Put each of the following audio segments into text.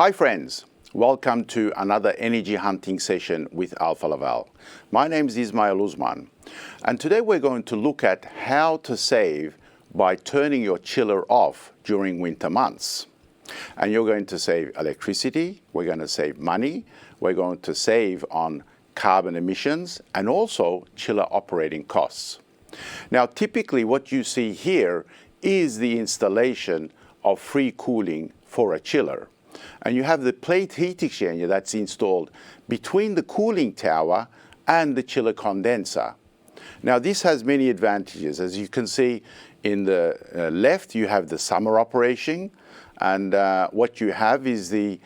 Hi friends, welcome to another energy hunting session with Alfa Laval. My name is Ismail Uzman, and today we're going to look at how to save by turning your chiller off during winter months. And you're going to save electricity, we're going to save money, we're going to save on carbon emissions and also chiller operating costs. Now typically what you see here is the installation of free cooling for a chiller. And you have the plate heat exchanger that's installed between the cooling tower and the chiller condenser. Now this has many advantages. As you can see in the left, you have the summer operation, and what you have is the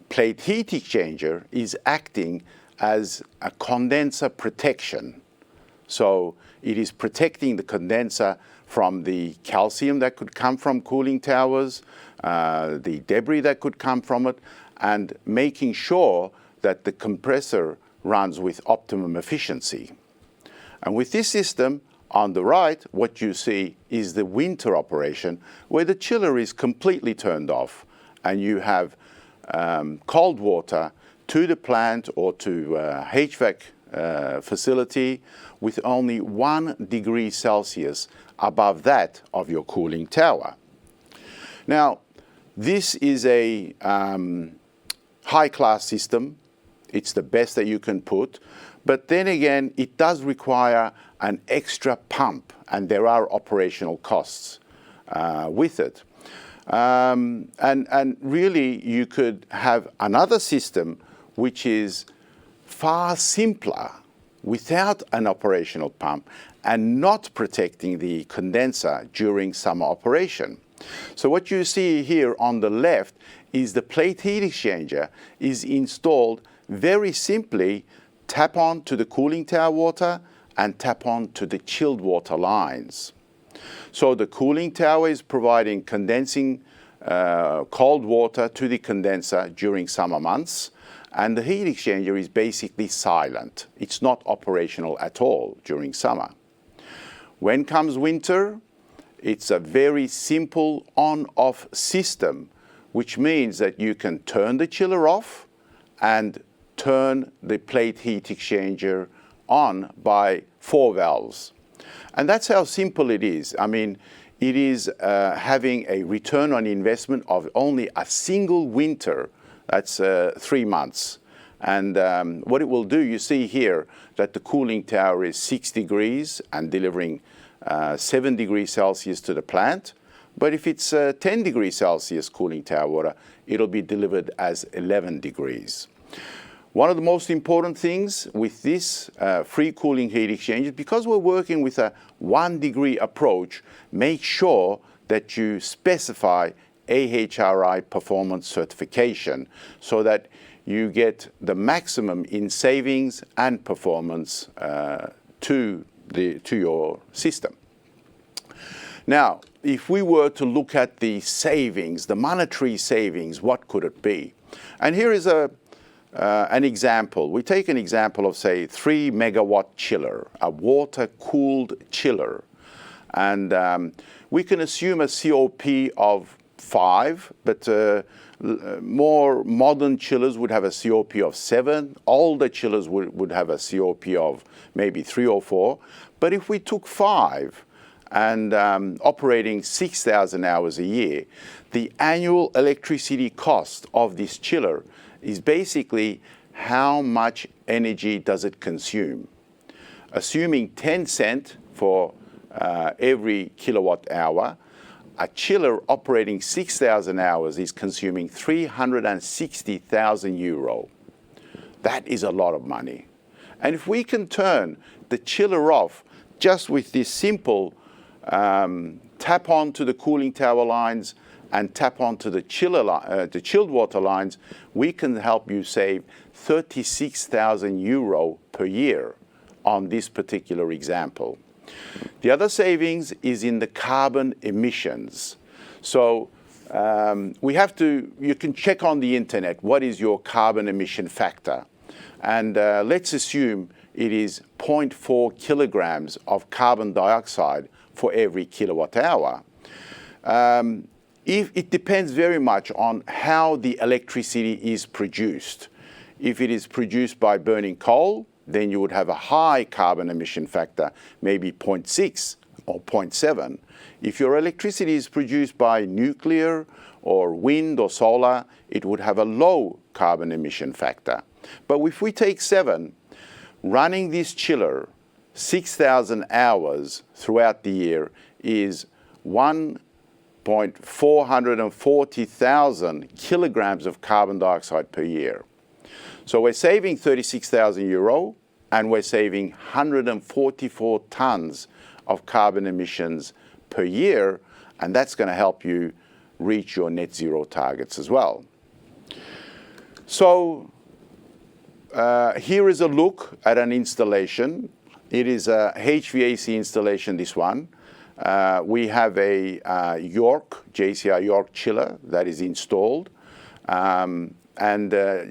plate heat exchanger is acting as a condenser protection. So it is protecting the condenser from the calcium that could come from cooling towers, the debris that could come from it, and making sure that the compressor runs with optimum efficiency. And with this system, on the right, what you see is the winter operation where the chiller is completely turned off and you have cold water to the plant or to HVAC facility with only 1 degree Celsius above that of your cooling tower. Now, this is a high-class system. It's the best that you can put, but then again, it does require an extra pump, and there are operational costs with it. And really, you could have another system which is far simpler without an operational pump and not protecting the condenser during summer operation. So what you see here on the left is the plate heat exchanger is installed very simply. Tap on to the cooling tower water and tap on to the chilled water lines. So the cooling tower is providing condensing cold water to the condenser during summer months, and the heat exchanger is basically silent. It's not operational at all during summer. When comes winter, it's a very simple on-off system, which means that you can turn the chiller off and turn the plate heat exchanger on by 4 valves. And that's how simple it is. I mean, it is having a return on investment of only a single winter. That's 3 months. And what it will do, you see here that the cooling tower is 6 degrees and delivering 7 degrees Celsius to the plant. But if it's 10 degrees Celsius cooling tower water, it'll be delivered as 11 degrees. One of the most important things with this free cooling heat exchanger, because we're working with a 1 degree approach, make sure that you specify AHRI performance certification so that you get the maximum in savings and performance to your system. Now, if we were to look at the savings, the monetary savings, what could it be? And here is an example. We take an example of, say, 3 megawatt chiller, a water-cooled chiller. And we can assume a COP of 5, but more modern chillers would have a COP of 7. Older chillers would have a COP of maybe 3 or 4. But if we took 5 and operating 6,000 hours a year, the annual electricity cost of this chiller is basically how much energy does it consume. Assuming 10 cents for every kilowatt hour, a chiller operating 6,000 hours is consuming 360,000 euro. That is a lot of money. And if we can turn the chiller off just with this simple tap on to the cooling tower lines and tap onto the chilled water lines, we can help you save 36,000 euro per year on this particular example. The other savings is in the carbon emissions. So you can check on the internet, what is your carbon emission factor? And let's assume it is 0.4 kilograms of carbon dioxide for every kilowatt hour. It depends very much on how the electricity is produced. If it is produced by burning coal, then you would have a high carbon emission factor, maybe 0.6 or 0.7. If your electricity is produced by nuclear or wind or solar, it would have a low carbon emission factor. But if we take 7, running this chiller 6,000 hours throughout the year is 1,440,000 kilograms of carbon dioxide per year. So we're saving 36,000 euro and we're saving 144 tons of carbon emissions per year, and that's going to help you reach your net zero targets as well. So here is a look at an installation. It is a HVAC installation, this one. We have a JCI York chiller that is installed. And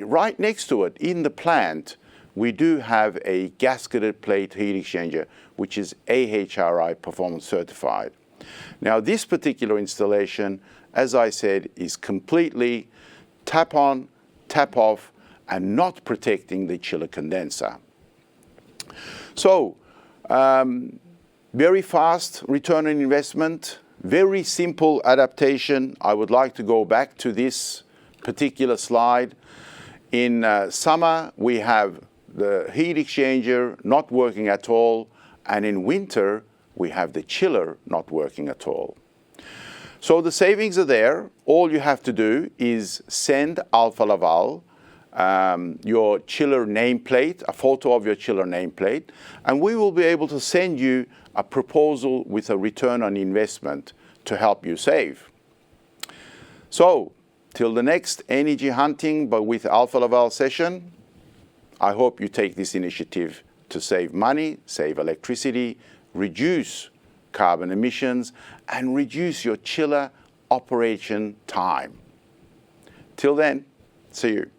right next to it, in the plant, we do have a gasketed plate heat exchanger, which is AHRI performance certified. Now, this particular installation, as I said, is completely tap on, tap off, and not protecting the chiller condenser. So, very fast return on investment, very simple adaptation. I would like to go back to this particular slide. In summer, we have the heat exchanger not working at all, and in winter, we have the chiller not working at all. So the savings are there. All you have to do is send Alfa Laval your chiller nameplate, a photo of your chiller nameplate, and we will be able to send you a proposal with a return on investment to help you save. So, till the next energy hunting but with Alfa Laval session, I hope you take this initiative to save money, save electricity, reduce carbon emissions, and reduce your chiller operation time. Till then, see you.